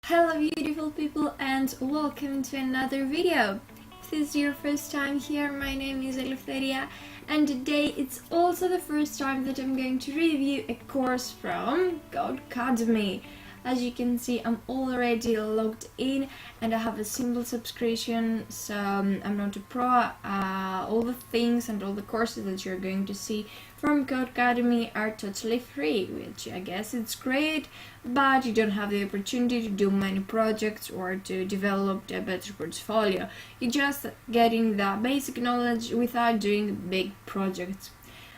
Hello beautiful people and welcome to another video. If this is your first time here, my name is Eleftheria and today it's also the first time that I'm going to review a course from Codecademy. As you can see, I'm already logged in and I have a simple subscription, so I'm not a pro. All the things and all the courses that you're going to see from Codecademy are totally free, which I guess it's great, but you don't have the opportunity to do many projects or to develop a better portfolio. You're just getting the basic knowledge without doing big projects.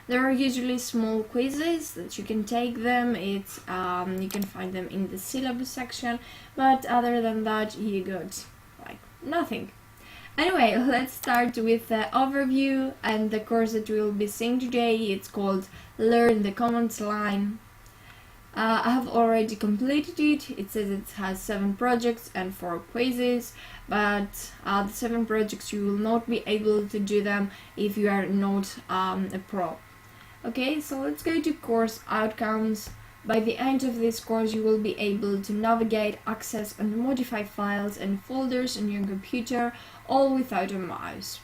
There are usually small quizzes that you can take them. It's you can find them in the syllabus section, but other than that you got like nothing. Anyway, let's start with the overview and the course that we will be seeing today. It's called Learn the Command Line. I have already completed it. It says it has 7 projects and 4 quizzes, but the 7 projects you will not be able to do them if you are not a pro. Okay, so let's go to course outcomes. By the end of this course, you will be able to navigate, access and modify files and folders on your computer, all without a mouse.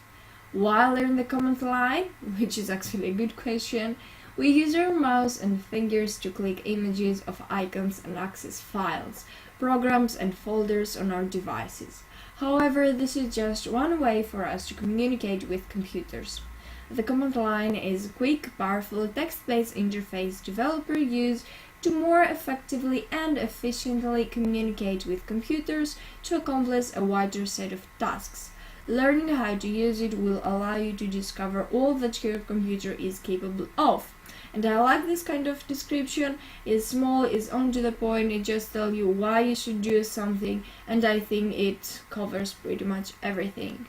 While in the command line, which is actually a good question, we use our mouse and fingers to click images of icons and access files, programs and folders on our devices. However, this is just one way for us to communicate with computers. The command line is a quick, powerful, text-based interface developers use to more effectively and efficiently communicate with computers to accomplish a wider set of tasks. Learning how to use it will allow you to discover all that your computer is capable of. And I like this kind of description. It's small, it's on to the point, it just tells you why you should do something, and I think it covers pretty much everything.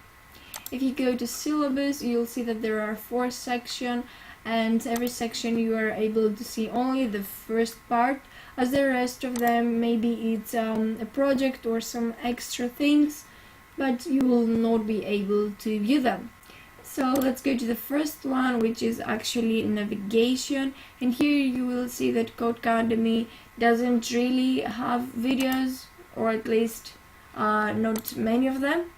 If you go to syllabus, you'll see that there are 4 sections, and every section you are able to see only the first part, as the rest of them maybe it's a project or some extra things, but you will not be able to view them. So let's go to the first one, which is actually navigation, and here you will see that Codecademy doesn't really have videos, or at least not many of them.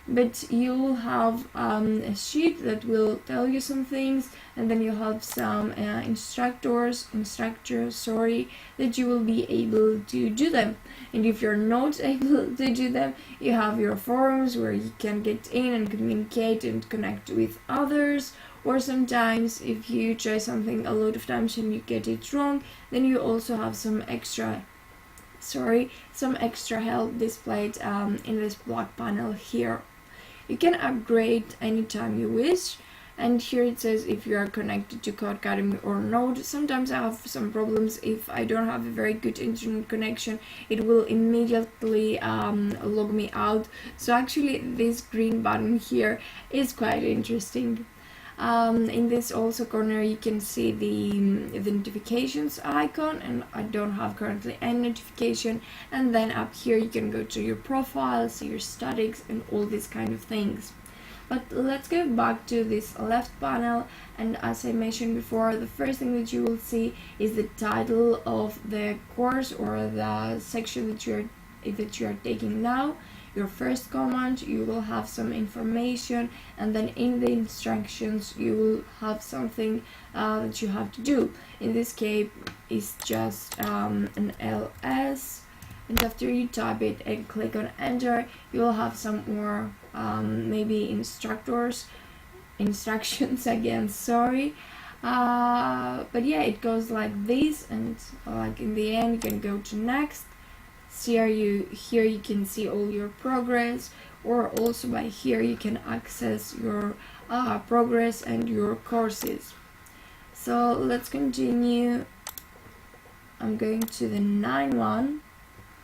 But you'll have a sheet that will tell you some things, and then you have some instructors that you will be able to do them. And if you're not able to do them, you have your forums where you can get in and communicate and connect with others. Or sometimes if you try something a lot of times and you get it wrong, then you also have some extra help displayed in this black panel here. You can upgrade anytime you wish, and here it says if you are connected to Codecademy or not. Sometimes I have some problems. If I don't have a very good internet connection, it will immediately log me out. So actually this green button here is quite interesting. In this also corner you can see the notifications icon, and I don't have currently any notification. And then up here you can go to your profiles, your statics and all these kind of things. But let's go back to this left panel, and as I mentioned before, the first thing that you will see is the title of the course or the section that you are taking now. Your first command, you will have some information, and then in the instructions you will have something that you have to do. In this case it's just an ls, and after you type it and click on enter, you will have some more maybe instructions again, sorry. But yeah, it goes like this, and like in the end you can go to next. Here you can see all your progress, or also by here you can access your progress and your courses. So let's continue. I'm going to the 9 one,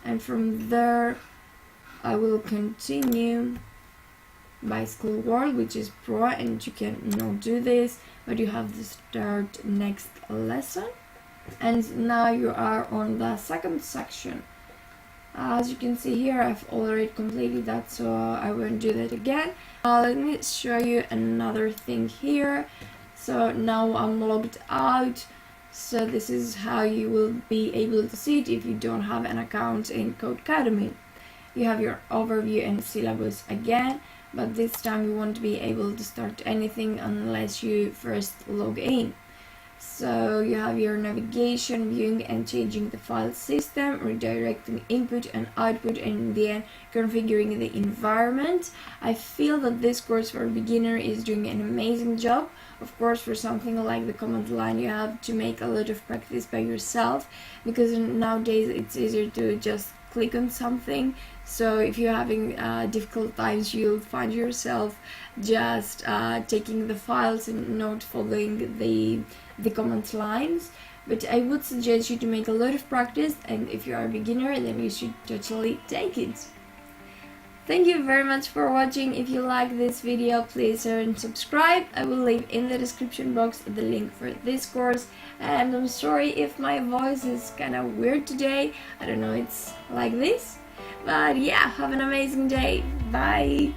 and from there I will continue by School World, which is pro, and you can not do this, but you have to start next lesson. And now you are on the second section. As you can see here, I've already completed that, so I won't do that again. Let me show you another thing here. So now I'm logged out. So this is how you will be able to see it if you don't have an account in Codecademy. You have your overview and syllabus again, but this time you won't be able to start anything unless you first log in. So you have your navigation, viewing and changing the file system, redirecting input and output, and in the end configuring the environment. I feel that this course for a beginner is doing an amazing job. Of course, for something like the command line, you have to make a lot of practice by yourself, because nowadays it's easier to just click on something. So if you're having difficult times, you'll find yourself just taking the files and not following the command lines. But I would suggest you to make a lot of practice, and if you are a beginner, then you should totally take it. Thank you very much for watching. If you like this video, please share and subscribe. I will leave in the description box the link for this course. And I'm sorry if my voice is kind of weird today. I don't know, it's like this. But yeah, have an amazing day. Bye!